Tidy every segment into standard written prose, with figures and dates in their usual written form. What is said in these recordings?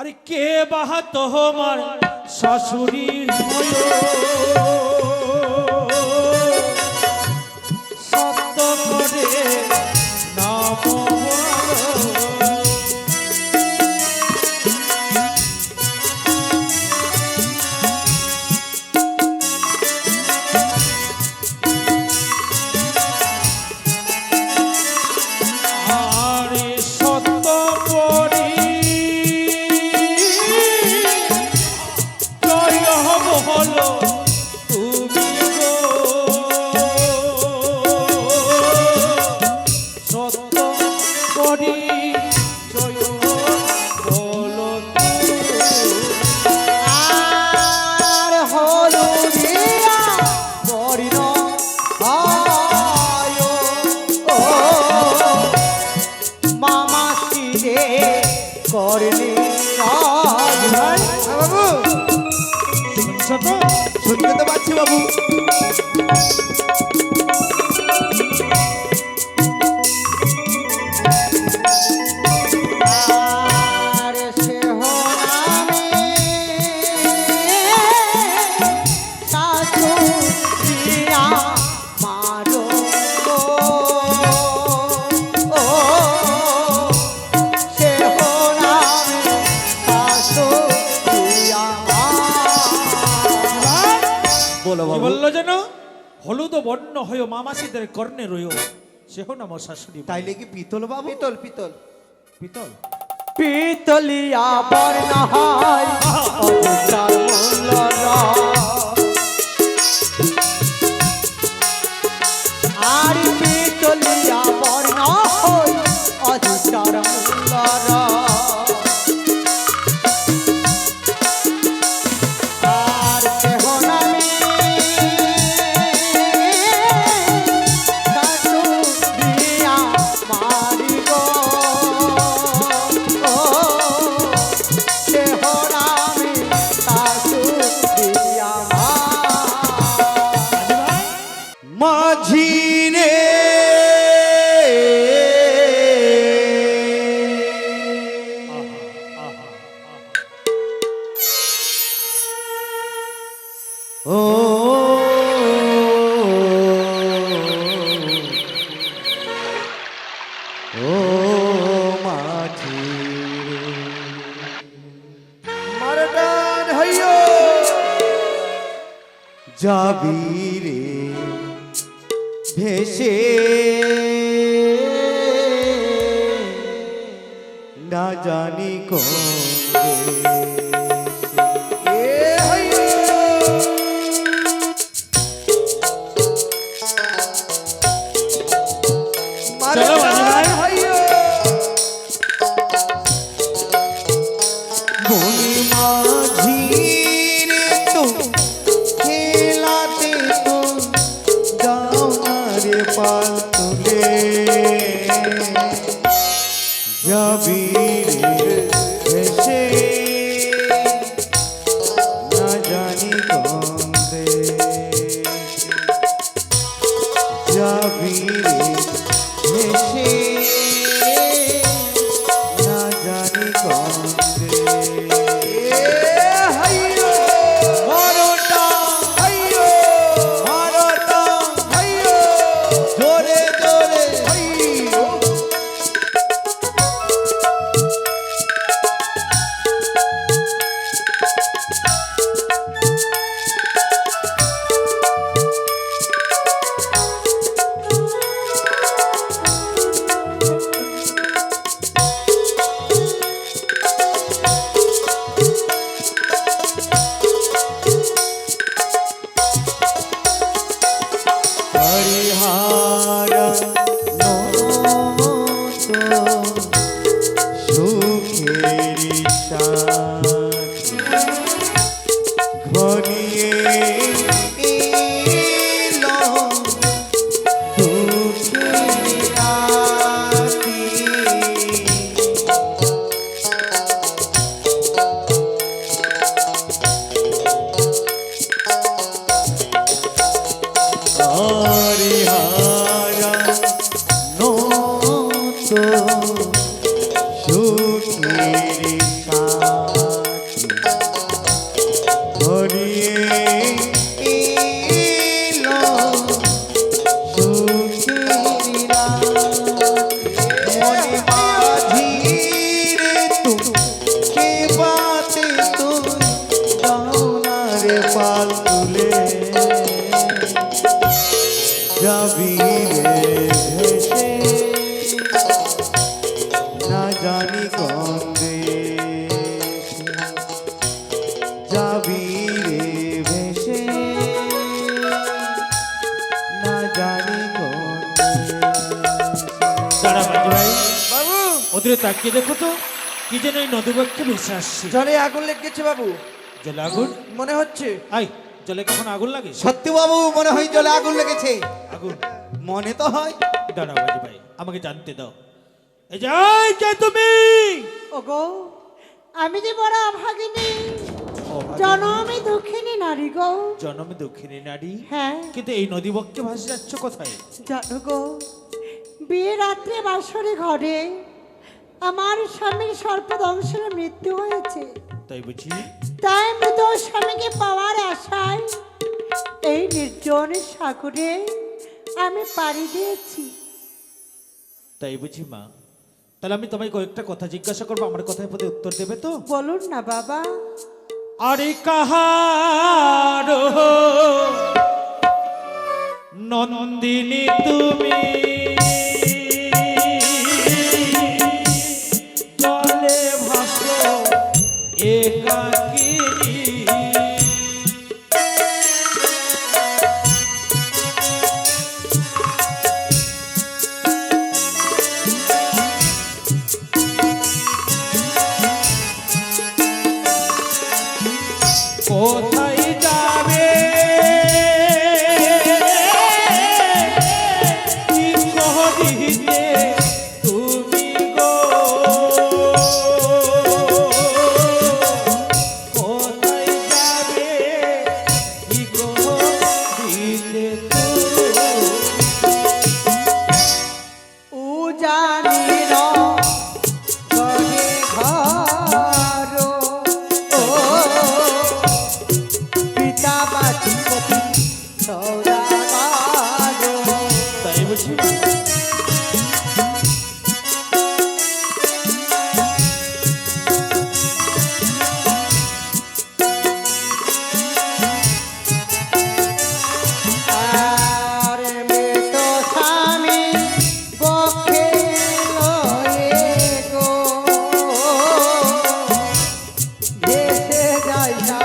আরে কে বাহা তোমার শাশুড়ির সত্য করে নাম শুনতে তো পাচ্ছি বাবু। বললো যেন হলুদ বর্ণ হয়ে মামাসিদের কর্ণে রইও সেহ না আমার শাশুড়ি। তাইলে কি পিতল বাবু? পিতল পিতল পিতল পিতলিয়া বর্ণ হয় অধিকার মূল্যরা, আর পিতলিয়া বর্ণ হয় অধিকার মূল্যরা। যাবি রে ভেসে না জানি কোন ওদের তাকিয়ে দেখো তো কি যেন এই নদীবক্ষে ভেসে আসছে। জলে আগুন লেগেছে বাবু, জলে আগুন? মনে হচ্ছে। আই, জলে কখন আগুন লাগে? সত্যি বাবু মনে হয় জলে আগুন লেগেছে। আগুন মনে তো হয়। দাঁড়াও বাজি ভাই, আমাকে জানতে দাও। এই যাই কে তুমি? ওগো, আমি যে বড় অভাগিনী, ও ভাগিনী। জনমে দুঃখিনী নারী গো। জনমে দক্ষিণী নারী, হ্যাঁ কিন্তু এই নদীবক্ষে ভাসে যাচ্ছ কোথায়? জানো গো, বিয়ে রাত্রে বাসরে ঘরে আমার স্বামীর সর্পদংশনে মৃত্যু হয়েছে। তাই বুঝি? তাই মৃত স্বামীকে পাওয়ার আশায় এই নির্জন সাগরে আমি পাড়ি দিয়েছি। তাই বুঝি মা? তাহলে আমি তোমায় কয়েকটা কথা জিজ্ঞাসা করবো, আমার কথার প্রতি উত্তর দেবে তো? বলুন না বাবা। আরে কাহার নন্দিনী তুমি, জলে ভাসো একাকিনী। কোথায় যাবে কি করিতে তুমি গো? কোথায় যাবে কি করিতে তুমি? ও জানি না ঘরে ঘর, ও পিতা বাচপতি সৌদাগর। তাই বুঝি? আর মৃত স্বামী বক্ষে লয়ে গো, ভেসে যায় না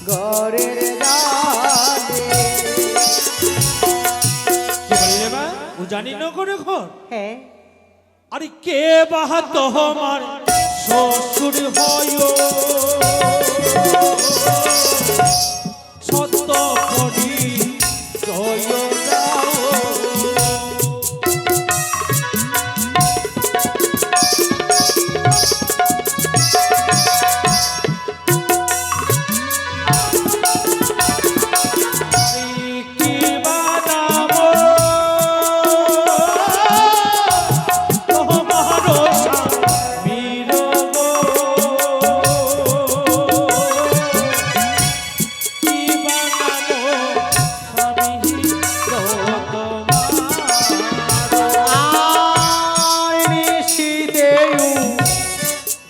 ঘরের জলে। কি বললে মা? ও জানি না করে ঘর? হ্যাঁ, আরে কে বাহা তোমার শ্বশুর হয় সত্য করি জয় দাও। কি বানাবো তোমার স্বামীর গো? কি বানাবো স্বামী গো তোমার? আর নিশি দেউ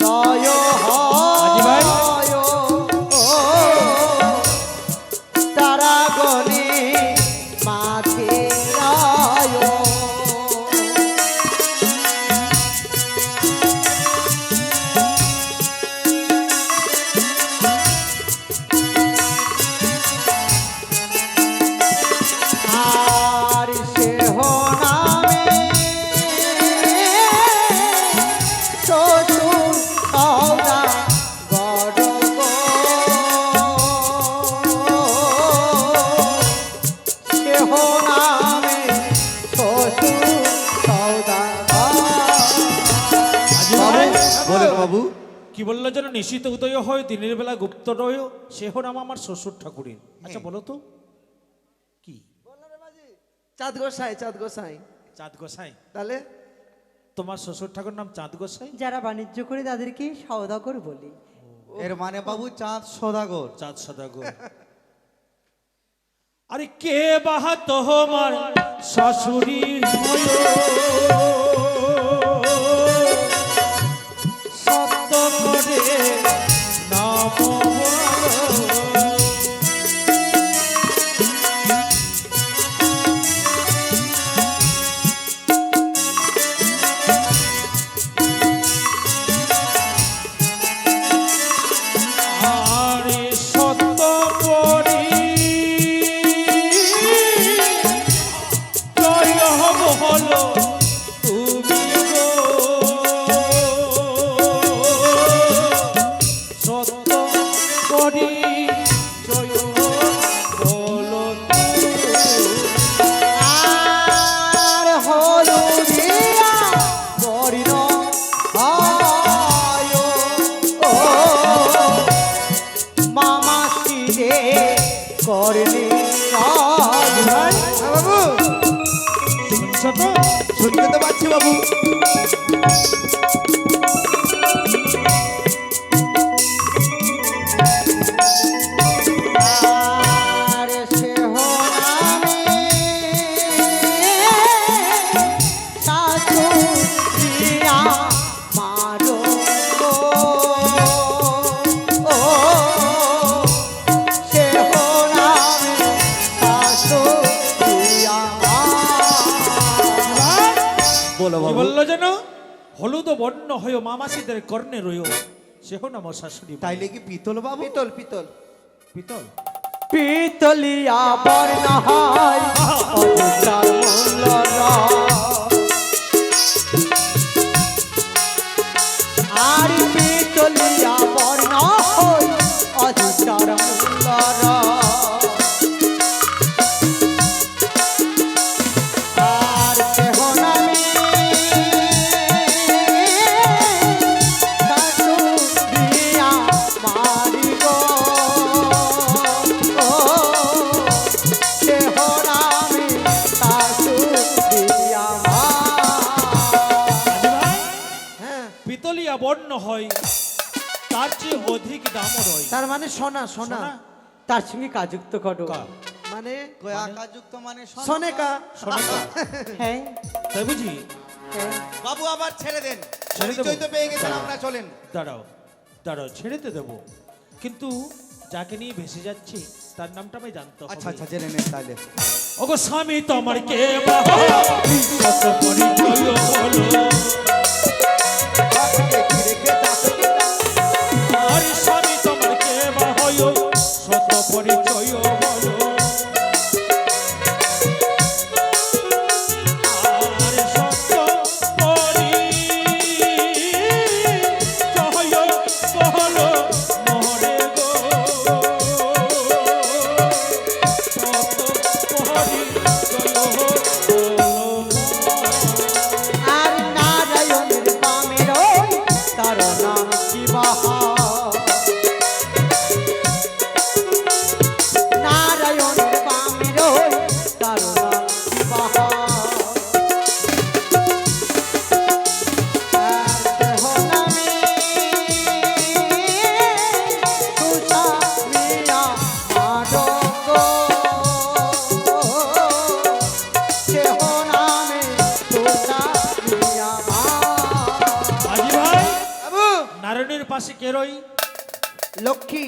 দয় আজি ভাই? হয়, ও তারা গনে মাঝে রায়। আর সে নামে শ্বশুর সৌদা গড় গো, সে নামে শ্বশুর সৌদা আজি ভাই? বলে বাবু। কি বললো যেন নিশিত উদয় হয় দিনের বেলা গুপ্ত রয়, সেহ নাম আমার শ্বশুর ঠাকুরের। আচ্ছা বলো তো কি? চাঁদ গোসাই, চাঁদ গোসাই। চাঁদ গোসাই? তাহলে তোমার শ্বশুর ঠাকুর নাম চাঁদ গোসাই? যারা বাণিজ্য করে তাদেরকে সওদাগর বলি। এর মানে বাবু চাঁদ সদাগর। চাঁদ সদাগর। আরে কে বাহা তোমার শাশুড়ি হয় সত্য করে নাম বলো। আরে সত্য করি জয় হব হলো তুমি গো। পাচ্ছ তো? শুনতে তো পাচ্ছি বাবু। আর সেহ নামে শাশু প্রিয়া মারো ও সেহ নামে শাশু প্রিয়া বলো কি বাবু। বললো যেন? হলুদ বর্ণ হয়ে মামাসিদের কর্ণে রইও, সেহ নাম শাশুড়ি মায়ের। তাইলে কি পিতল বাবু? পিতল পিতল পিতল। পিতলিয়া বর্ণ হয় অধিকার মূল্য আর পিতলিয়া বর্ণ হয় অধিকার মূল্য আর কেহ নামে শাশু প্রিয়া মারিব কেহ নামে শাশু প্রিয়া হ্যাঁ পিতলিয়া বর্ণ হয়, তার চেয়ে অধিক দামও রয়। তার মানে সোনা সোনা সোনা? তার সঙ্গে কাযুক্ত করো কা? মানে কই আকাশযুক্ত মানে সোনা। সোনেকা সোনাকা। হ্যাঁ তাই বুঝি? হ্যাঁ বাবু আবার ছেড়ে দেন, ছেড়ে দেবো? পরিচয় তো পেয়ে গেছেন, আমরা চলেন। দাঁড়াও দাঁড়াও, ছেড়েতে দেবো, কিন্তু যাকে নিয়ে ভেসে যাচ্ছি তার নামটা আমি জানতে হবে। আচ্ছা আচ্ছা জেনে নেন তাহলে। ওগো স্বামী তোমার কে বাবা, কত পরিচয় হলো। আর স্বামী তোমার কে বা হয়, শত পরিচয় বলো। আর শত পরিচয় বলো মোরে গো, শত পরিচয় বলো। আর নারায়ণের বামের তার নাম শিবাহা নারায়ণের বামের তার নাম শিবাহা আর দেহ নামে তুষা প্রিয়া মাদক দেহ নামে তুষা প্রিয়া আজি ভাই, বাবু নারায়ণের পাশে কে রই? লক্ষ্মী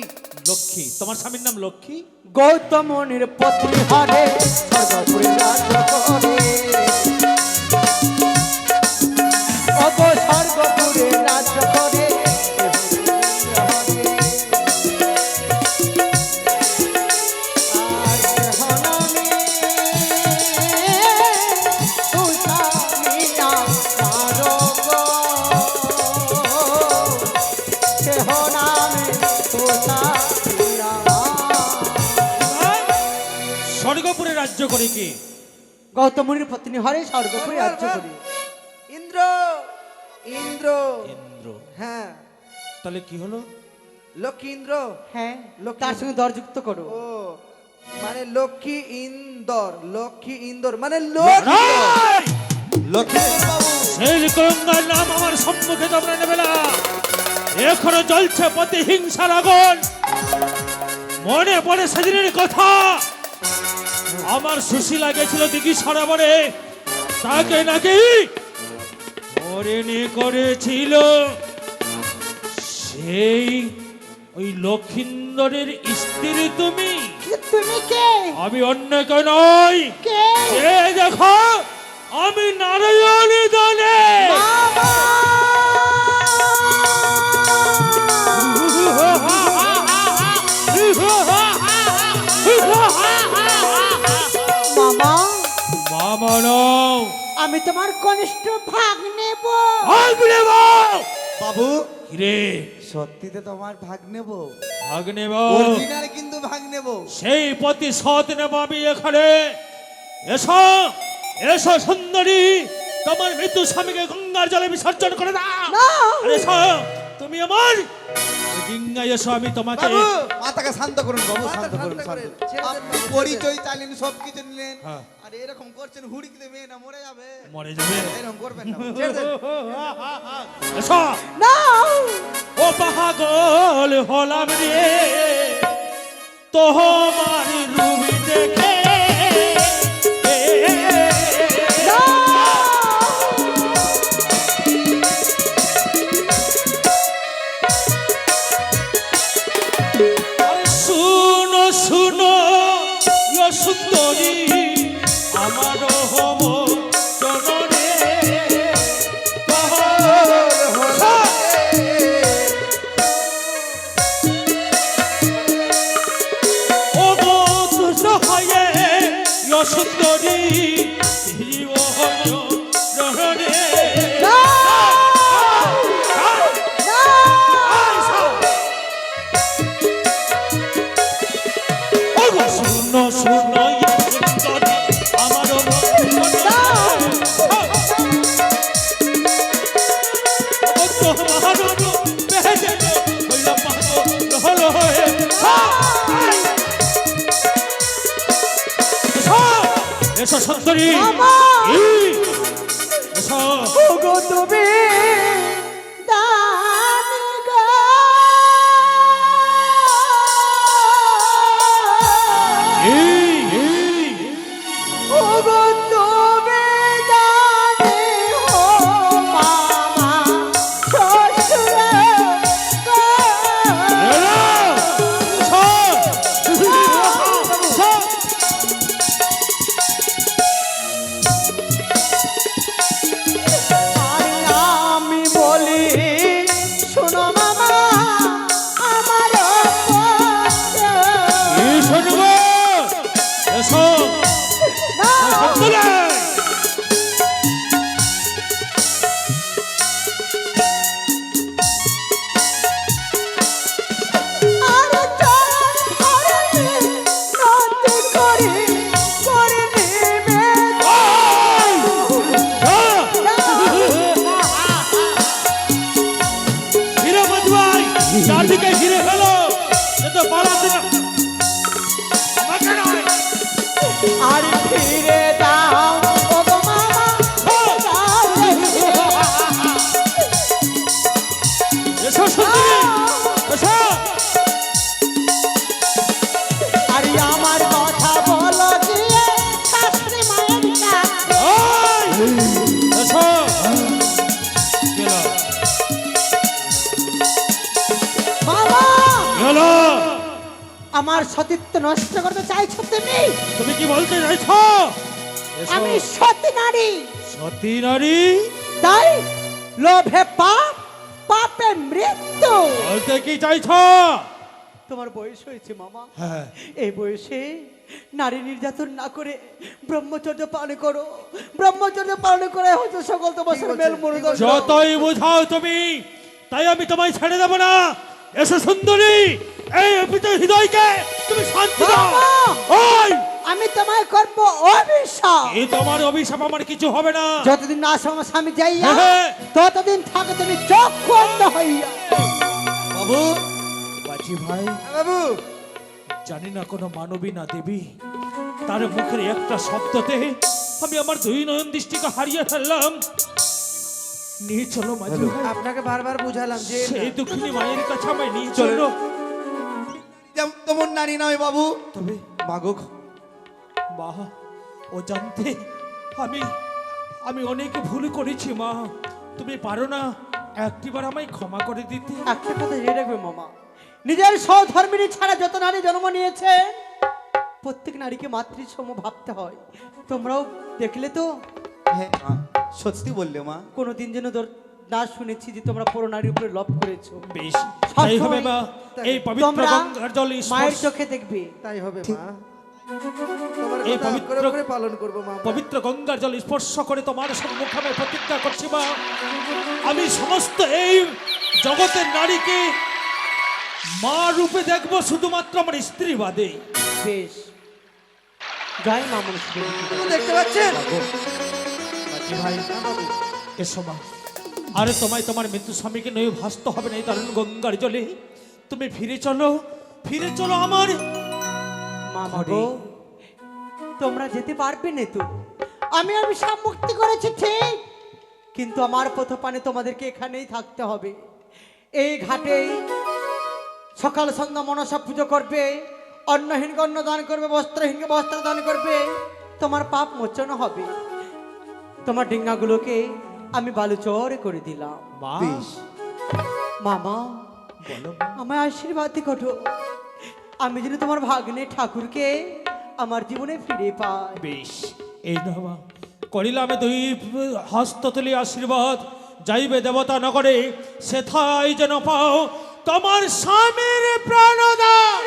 লক্ষ্মী। তোমার স্বামীর নাম লক্ষ্মী? গৌতমনির পত্নী হরে সর্বপুরে রাজ করে অব সর্বপুরে রাজ করে আর কেহ নামে তুষা মিয়া মারগ কেহ নামে তুষা মিয়া স্বর্গপুরে রাজ্য করে কে? গৌতমনির পত্নী হরে স্বর্গপুরে রাজ্য করি ইন্দ্র ইন্দ্র ইন্দ্র। হ্যাঁ তাহলে কি হলো? লক্ষ্মী ইন্দ্র হ্যাঁ লক্ষ্মী। তার সঙ্গে দরযুক্ত করো ও মানে লক্ষ্মী ইন্দর মানে লোক রাই! লক্ষ্মীধর বাবু। সেই গঙ্গার নাম আমার সম্মুখে তোমরা নেবে না। এখনো জ্বলছে প্রতি হিংসার আগুন। মনে পড়ে সেদিনের কথা, আমার সুশীলা গেছিল দিঘি সরোবরে, তাকে নাকি হরিণী করেছিল সেই ওই লক্ষিন্দরের স্ত্রী তুমি। তুমি কে আমি অন্য কেউ নই। কে এ দেখো, আমি নারায়ণ দলে। বাবা মামা মামা নও, আমি তোমার কনিষ্ঠ ভাগ নেব ভাগ নেব। বাবু কিরে, সত্যিতে তোমার ভাগ নেব, ভাগ নেব? অরিজিনাল কিন্তু ভাগ নেব। সেই প্রতিশোধ নেব আমি এখানে। এসো এসো সুন্দরী, তোমার মৃত্যু স্বামীকে গঙ্গার জলে বিসর্জন করে দাও। না। আরে এসো, তুমি আমার সিংহায় এসো, আমি তোমাকে বাবু মাথাকে শান্ত করুন বাবু, মাথা শান্ত করুন, ঠান্ডা শান্ত করেন। করুন। ছেড়ে দেন আপনি বাবু, ছেড়ে পরিচয় চাইলেন, সব কিছু নিলেন, হ্যাঁ। আর এরকম করছেন, হুড়িতে মেয়ে না মরে যাবে, মরে যাবে। এরকম করবেন না। ছেড়ে দেন। এসো। না ও পাগল হলাম রে তোমার রূপ দেখে। আরে শুনো শুনো ইয়ো সুন্দরী আমার হব জনরে। ও গো তুষ্ট হয়ে ইয়ো সুন্দরী জনরে। শুনো শুনো ইয়ো সুন্দরী আমার এসো সুন্দরী, এসো। ওগো তুমি দানি গো ওগো তুমি দানি হো মামা শ্বশুর আমি বলি শোনো মামা আমার এসো সুন্দরী। ঘিরে বাজবাই, চারদিকে ঘিরে ফেলো, যাতে পালাতে না। আমাকে নয়। আর ফিরে দাও ওগো মামা এসো সুন্দরী, এসো। আর আমার কথা বলো গিয়ে শাস্ত্রী মায়ের কাছে। ওই, এসো। গেলো, মামা গেলো। আমার সতীত্ব নষ্ট করতে চাইছো তুমি? তুমি কি বলতে চাইছ? এসো। আমি সতী নারী, সতী নারী তাই লোভে পাপ, পাপে মৃত্যু। বলতে কি চাইছ? তোমার বয়স হয়েছে মামা, হ্যাঁ। এই বয়সে নারী নির্যাতন না করে ব্রহ্মচর্য পালন করো। ব্রহ্মচর্য পালন করে হচ্ছে সকল তোমার মেল মনোদণ্ড। যতই বোঝাও তুমি, তাই আমি তোমায় ছেড়ে দেব না। এসো সুন্দরী, এই অর্পিত হৃদয়কে তুমি শান্তি দাও। বাবা! ওই, আমি তোমায় করব অভিশাপ। এই তোমার অভিশাপ আমার কিছু হবে না। যতদিন না আমার স্বামী যাইয়া হ্যাঁ। ততদিন থাকে তুমি চক্ষু অন্ধ হইয়া। বাবু, বাজি ভাই, বাবু জানি না কোনো মানবী না দেবী, তার মুখের একটা শব্দতে আমি আমার দুই নয়ন দৃষ্টিকে হারিয়ে ফেললাম। নিয়ে চলো মাঝি ভাই, আপনাকে বারবার বুঝালাম যে সেই দুঃখিনী মায়ের কাছে আমায় নিয়ে চলো। তেমন নারী নয় বাবু, তবে মাগো মা, ও জানতে আমি আমি অনেক ভুল করেছি মা। তুমি পারো না একটিবার আমায় ক্ষমা করে দিতে? একটা কথা জেনে রাখবে মামা, নিজের সহধর্মিনী ছাড়া যত নারী জন্ম নিয়েছে প্রত্যেক নারীকে মাতৃসম ভাবতে হয়। তোমরাও দেখলে তো, হ্যাঁ মা, সত্যি বললে মা। কোনোদিন যেন না শুনেছি যে তোমরা পুরো নারীর উপরে লভ করেছো। বেশ, তাই হবে মা। এই পবিত্র তোমরা গঙ্গার জল মায়ের স্পর্শ, চোখে দেখবে। তাই হবে মা, তোমার এই কথা পবিত্র করে করে পালন করব মা। পবিত্র গঙ্গার জল স্পর্শ করে তোমার সম্মুখে আমি প্রতিজ্ঞা করছি মা, আমি সমস্ত এই জগতের নারীকে মা রূপে দেখবো, শুধুমাত্র আমার স্ত্রী বাদে। বেশ, যাই মা মানুষ দেখতে পাচ্ছেন বাজি ভাই, এসো মা। আরে তোমায় তোমার মৃত্যু স্বামীকে নয় ভাসতে হবে না এই দারুণ গঙ্গার জলে। তুমি ফিরে চলো আমার মামা গো তোমরা যেতে পারবে না তো আমি অভিশাপ মুক্তি করেছি ঠিক কিন্তু আমার পথপানে তোমাদেরকে এখানেই থাকতে হবে এই ঘাটেই সকাল সন্ধ্যা মনসা পুজো করবে অন্নহীনকে অন্ন দান করবে বস্ত্রহীনকে বস্ত্র দান করবে তোমার পাপ মোচন হবে তোমার ডিঙ্গাগুলোকে আমি বালুচর করে দিলাম মা বেশ। মামা বলো আমায় আশীর্বাদ করো আমি যেন তোমার ভাগ্নে ঠাকুরকে আমার জীবনে ফিরে পাই বেশ এই নবা করিলাম দুই হস্ত তুলি আশীর্বাদ যাইবে দেবতা নগরে সেথায় যেন পাও তোমার স্বামীর প্রাণদান